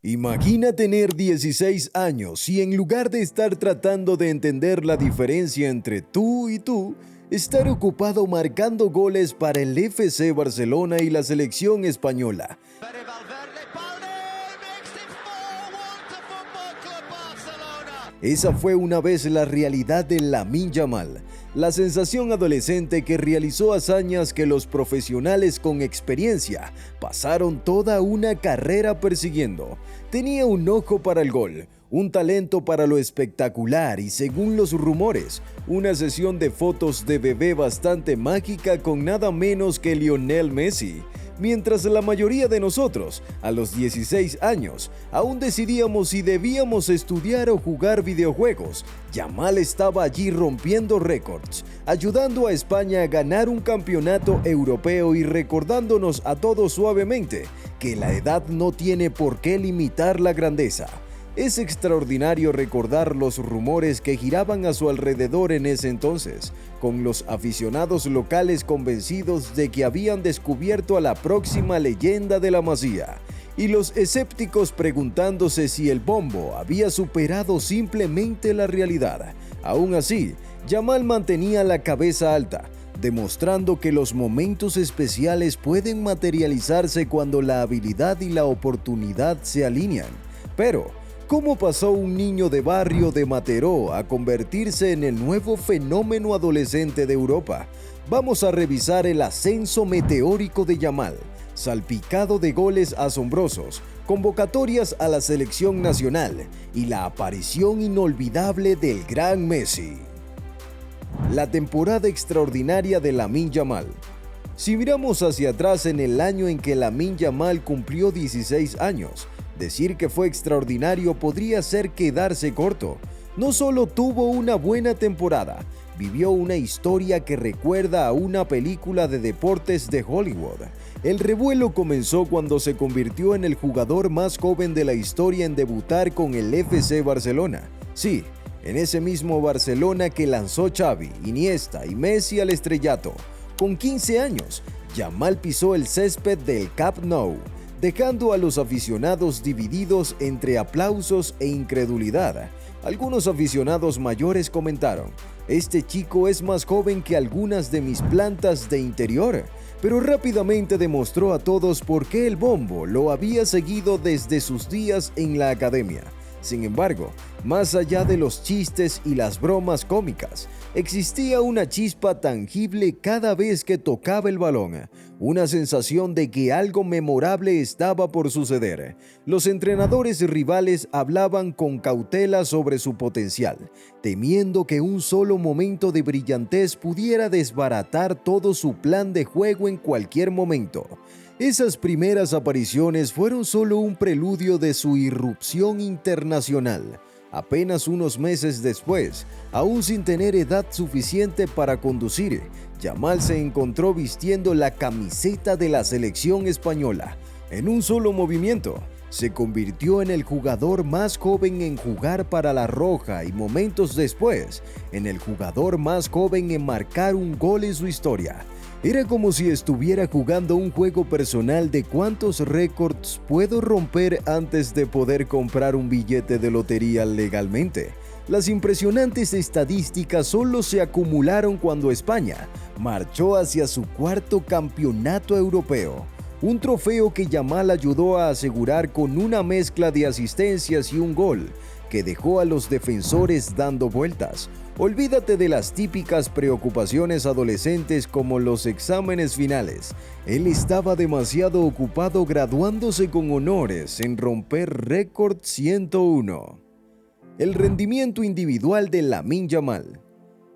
Imagina tener 16 años y en lugar de estar tratando de entender la diferencia entre tú y tú, estar ocupado marcando goles para el FC Barcelona y la selección española. Esa fue una vez la realidad de Lamine Yamal, la sensación adolescente que realizó hazañas que los profesionales con experiencia pasaron toda una carrera persiguiendo. Tenía un ojo para el gol, un talento para lo espectacular y, según los rumores, una sesión de fotos de bebé bastante mágica con nada menos que Lionel Messi. Mientras la mayoría de nosotros, a los 16 años, aún decidíamos si debíamos estudiar o jugar videojuegos, Yamal estaba allí rompiendo récords, ayudando a España a ganar un campeonato europeo y recordándonos a todos suavemente que la edad no tiene por qué limitar la grandeza. Es extraordinario recordar los rumores que giraban a su alrededor en ese entonces, con los aficionados locales convencidos de que habían descubierto a la próxima leyenda de la Masía, y los escépticos preguntándose si el bombo había superado simplemente la realidad. Aún así, Yamal mantenía la cabeza alta, demostrando que los momentos especiales pueden materializarse cuando la habilidad y la oportunidad se alinean. Pero, ¿cómo pasó un niño de barrio de Mataró a convertirse en el nuevo fenómeno adolescente de Europa? Vamos a revisar el ascenso meteórico de Yamal, salpicado de goles asombrosos, convocatorias a la selección nacional y la aparición inolvidable del gran Messi. La temporada extraordinaria de Lamine Yamal. Si miramos hacia atrás en el año en que Lamine Yamal cumplió 16 años, decir que fue extraordinario podría ser quedarse corto. No solo tuvo una buena temporada, vivió una historia que recuerda a una película de deportes de Hollywood. El revuelo comenzó cuando se convirtió en el jugador más joven de la historia en debutar con el FC Barcelona. Sí, en ese mismo Barcelona que lanzó Xavi, Iniesta y Messi al estrellato. Con 15 años, Yamal pisó el césped del Camp Nou, dejando a los aficionados divididos entre aplausos e incredulidad. Algunos aficionados mayores comentaron: "Este chico es más joven que algunas de mis plantas de interior", pero rápidamente demostró a todos por qué el bombo lo había seguido desde sus días en la academia. Sin embargo, más allá de los chistes y las bromas cómicas, existía una chispa tangible cada vez que tocaba el balón, una sensación de que algo memorable estaba por suceder. Los entrenadores rivales hablaban con cautela sobre su potencial, temiendo que un solo momento de brillantez pudiera desbaratar todo su plan de juego en cualquier momento. Esas primeras apariciones fueron solo un preludio de su irrupción internacional. Apenas unos meses después, aún sin tener edad suficiente para conducir, Yamal se encontró vistiendo la camiseta de la selección española. En un solo movimiento, se convirtió en el jugador más joven en jugar para la Roja y momentos después, en el jugador más joven en marcar un gol en su historia. Era como si estuviera jugando un juego personal de cuántos récords puedo romper antes de poder comprar un billete de lotería legalmente. Las impresionantes estadísticas solo se acumularon cuando España marchó hacia su cuarto campeonato europeo. Un trofeo que Yamal ayudó a asegurar con una mezcla de asistencias y un gol que dejó a los defensores dando vueltas. Olvídate de las típicas preocupaciones adolescentes como los exámenes finales. Él estaba demasiado ocupado graduándose con honores en romper récord 101. El rendimiento individual de Lamine Yamal.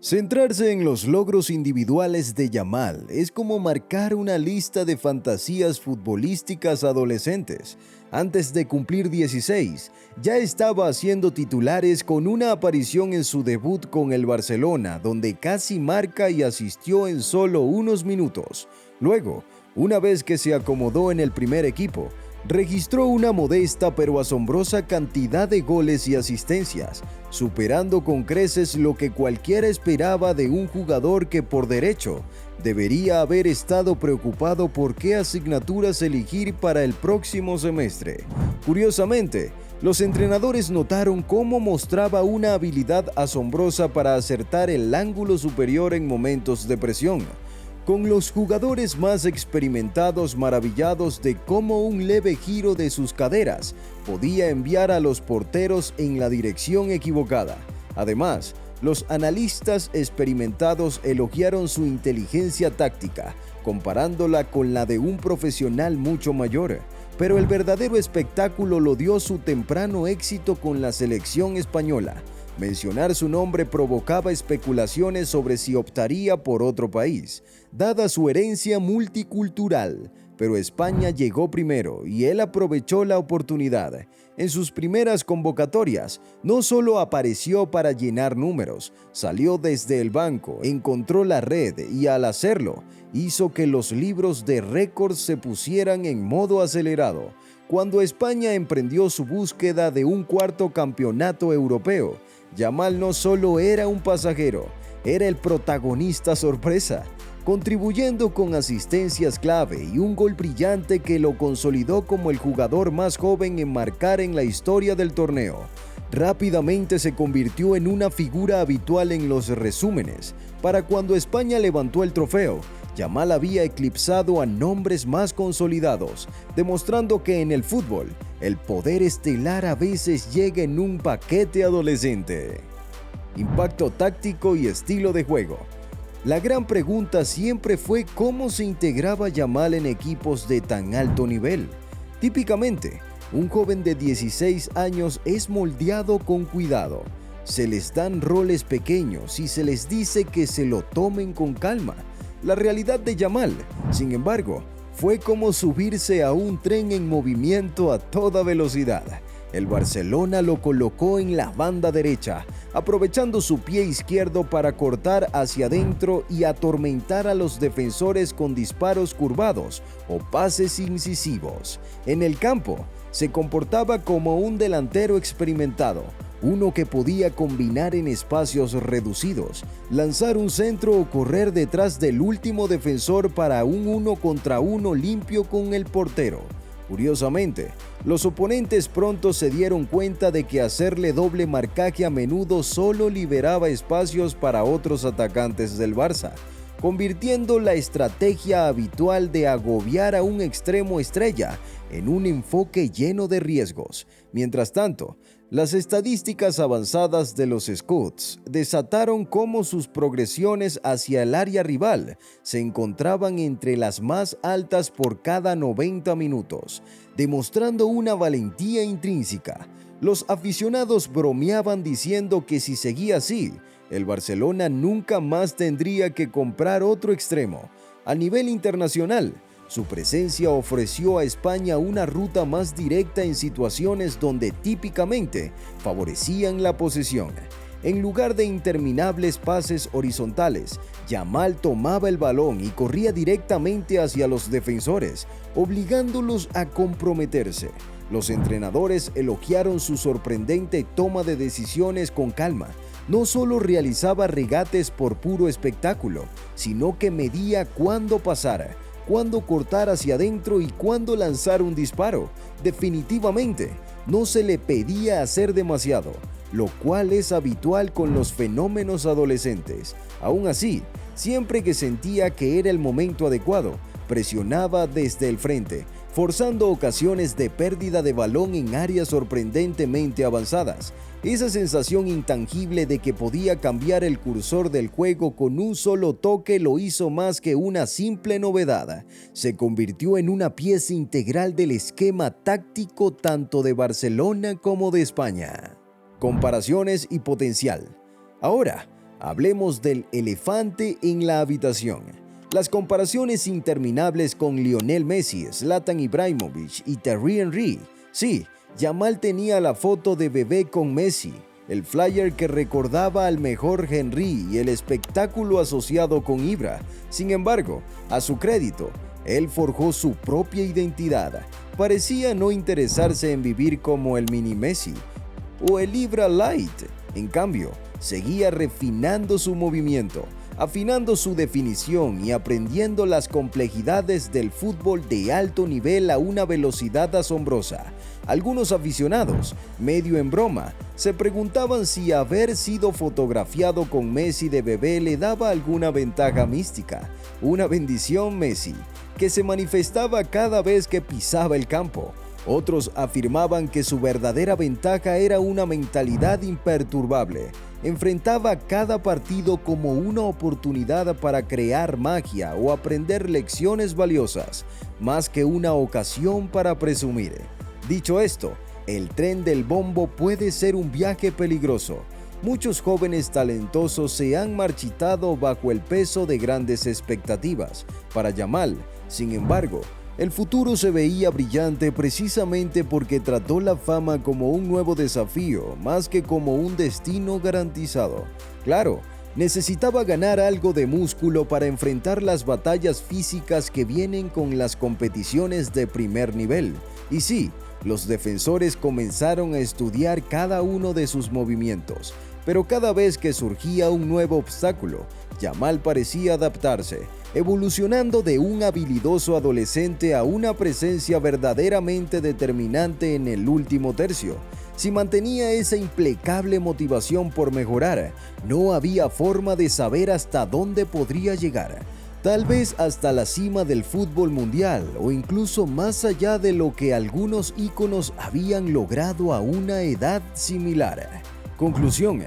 Centrarse en los logros individuales de Yamal es como marcar una lista de fantasías futbolísticas adolescentes. Antes de cumplir 16, ya estaba haciendo titulares con una aparición en su debut con el Barcelona, donde casi marca y asistió en solo unos minutos. Luego, una vez que se acomodó en el primer equipo, Registró una modesta pero asombrosa cantidad de goles y asistencias, superando con creces lo que cualquiera esperaba de un jugador que por derecho debería haber estado preocupado por qué asignaturas elegir para el próximo semestre. Curiosamente, los entrenadores notaron cómo mostraba una habilidad asombrosa para acertar el ángulo superior en momentos de presión, con los jugadores más experimentados maravillados de cómo un leve giro de sus caderas podía enviar a los porteros en la dirección equivocada. Además, los analistas experimentados elogiaron su inteligencia táctica, comparándola con la de un profesional mucho mayor. Pero el verdadero espectáculo lo dio su temprano éxito con la selección española. Mencionar su nombre provocaba especulaciones sobre si optaría por otro país, dada su herencia multicultural, pero España llegó primero y él aprovechó la oportunidad. En sus primeras convocatorias, no solo apareció para llenar números, salió desde el banco, encontró la red y al hacerlo, hizo que los libros de récords se pusieran en modo acelerado. Cuando España emprendió su búsqueda de un cuarto campeonato europeo, Yamal no solo era un pasajero, era el protagonista sorpresa, contribuyendo con asistencias clave y un gol brillante que lo consolidó como el jugador más joven en marcar en la historia del torneo. Rápidamente se convirtió en una figura habitual en los resúmenes. Para cuando España levantó el trofeo, Yamal había eclipsado a nombres más consolidados, demostrando que en el fútbol, el poder estelar a veces llega en un paquete adolescente. Impacto táctico y estilo de juego. La gran pregunta siempre fue cómo se integraba Yamal en equipos de tan alto nivel. Típicamente, un joven de 16 años es moldeado con cuidado. Se les dan roles pequeños y se les dice que se lo tomen con calma. La realidad de Yamal, sin embargo, fue como subirse a un tren en movimiento a toda velocidad. El Barcelona lo colocó en la banda derecha, aprovechando su pie izquierdo para cortar hacia adentro y atormentar a los defensores con disparos curvados o pases incisivos. En el campo, se comportaba como un delantero experimentado, uno que podía combinar en espacios reducidos, lanzar un centro o correr detrás del último defensor para un 1 contra 1 limpio con el portero. Curiosamente, los oponentes pronto se dieron cuenta de que hacerle doble marcaje a menudo solo liberaba espacios para otros atacantes del Barça, convirtiendo la estrategia habitual de agobiar a un extremo estrella en un enfoque lleno de riesgos. Mientras tanto, las estadísticas avanzadas de los scouts desataron cómo sus progresiones hacia el área rival se encontraban entre las más altas por cada 90 minutos, demostrando una valentía intrínseca. Los aficionados bromeaban diciendo que si seguía así, el Barcelona nunca más tendría que comprar otro extremo. A nivel internacional, su presencia ofreció a España una ruta más directa en situaciones donde típicamente favorecían la posesión. En lugar de interminables pases horizontales, Yamal tomaba el balón y corría directamente hacia los defensores, obligándolos a comprometerse. Los entrenadores elogiaron su sorprendente toma de decisiones con calma. No solo realizaba regates por puro espectáculo, sino que medía cuándo pasar, cuándo cortar hacia adentro y cuándo lanzar un disparo. Definitivamente, no se le pedía hacer demasiado, lo cual es habitual con los fenómenos adolescentes. Aún así, siempre que sentía que era el momento adecuado, presionaba desde el frente, forzando ocasiones de pérdida de balón en áreas sorprendentemente avanzadas. Esa sensación intangible de que podía cambiar el cursor del juego con un solo toque lo hizo más que una simple novedad. Se convirtió en una pieza integral del esquema táctico tanto de Barcelona como de España. Comparaciones y potencial. Ahora, hablemos del elefante en la habitación. Las comparaciones interminables con Lionel Messi, Zlatan Ibrahimovic y Thierry Henry. Sí, Yamal tenía la foto de bebé con Messi, el flyer que recordaba al mejor Henry y el espectáculo asociado con Ibra. Sin embargo, a su crédito, él forjó su propia identidad. Parecía no interesarse en vivir como el mini Messi o el Ibra Light. En cambio, seguía refinando su movimiento, afinando su definición y aprendiendo las complejidades del fútbol de alto nivel a una velocidad asombrosa. Algunos aficionados, medio en broma, se preguntaban si haber sido fotografiado con Messi de bebé le daba alguna ventaja mística, una bendición Messi, que se manifestaba cada vez que pisaba el campo. Otros afirmaban que su verdadera ventaja era una mentalidad imperturbable. Enfrentaba cada partido como una oportunidad para crear magia o aprender lecciones valiosas, más que una ocasión para presumir. Dicho esto, el tren del bombo puede ser un viaje peligroso. Muchos jóvenes talentosos se han marchitado bajo el peso de grandes expectativas. Para Yamal, sin embargo, el futuro se veía brillante precisamente porque trató la fama como un nuevo desafío, más que como un destino garantizado. Claro, necesitaba ganar algo de músculo para enfrentar las batallas físicas que vienen con las competiciones de primer nivel. Y sí, los defensores comenzaron a estudiar cada uno de sus movimientos, pero cada vez que surgía un nuevo obstáculo, Yamal parecía adaptarse, evolucionando de un habilidoso adolescente a una presencia verdaderamente determinante en el último tercio. Si mantenía esa implacable motivación por mejorar, no había forma de saber hasta dónde podría llegar. Tal vez hasta la cima del fútbol mundial o incluso más allá de lo que algunos íconos habían logrado a una edad similar. Conclusión.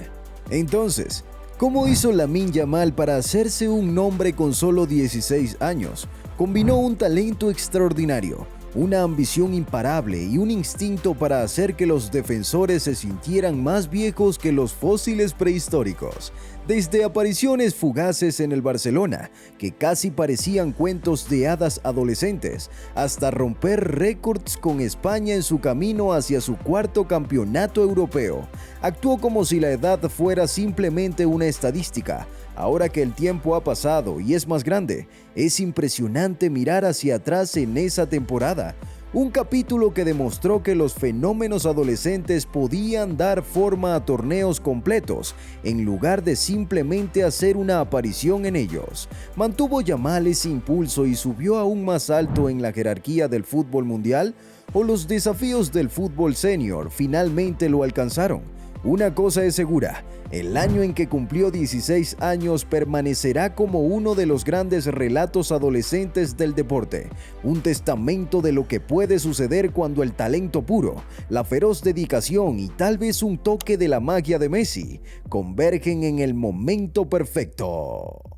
Entonces, ¿cómo hizo Lamine Yamal para hacerse un nombre con solo 16 años? Combinó un talento extraordinario, una ambición imparable y un instinto para hacer que los defensores se sintieran más viejos que los fósiles prehistóricos. Desde apariciones fugaces en el Barcelona, que casi parecían cuentos de hadas adolescentes, hasta romper récords con España en su camino hacia su cuarto campeonato europeo. Actuó como si la edad fuera simplemente una estadística. Ahora que el tiempo ha pasado y es más grande, es impresionante mirar hacia atrás en esa temporada. Un capítulo que demostró que los fenómenos adolescentes podían dar forma a torneos completos, en lugar de simplemente hacer una aparición en ellos. ¿Mantuvo Yamal ese impulso y subió aún más alto en la jerarquía del fútbol mundial? ¿O los desafíos del fútbol senior finalmente lo alcanzaron? Una cosa es segura, el año en que cumplió 16 años permanecerá como uno de los grandes relatos adolescentes del deporte, un testamento de lo que puede suceder cuando el talento puro, la feroz dedicación y tal vez un toque de la magia de Messi convergen en el momento perfecto.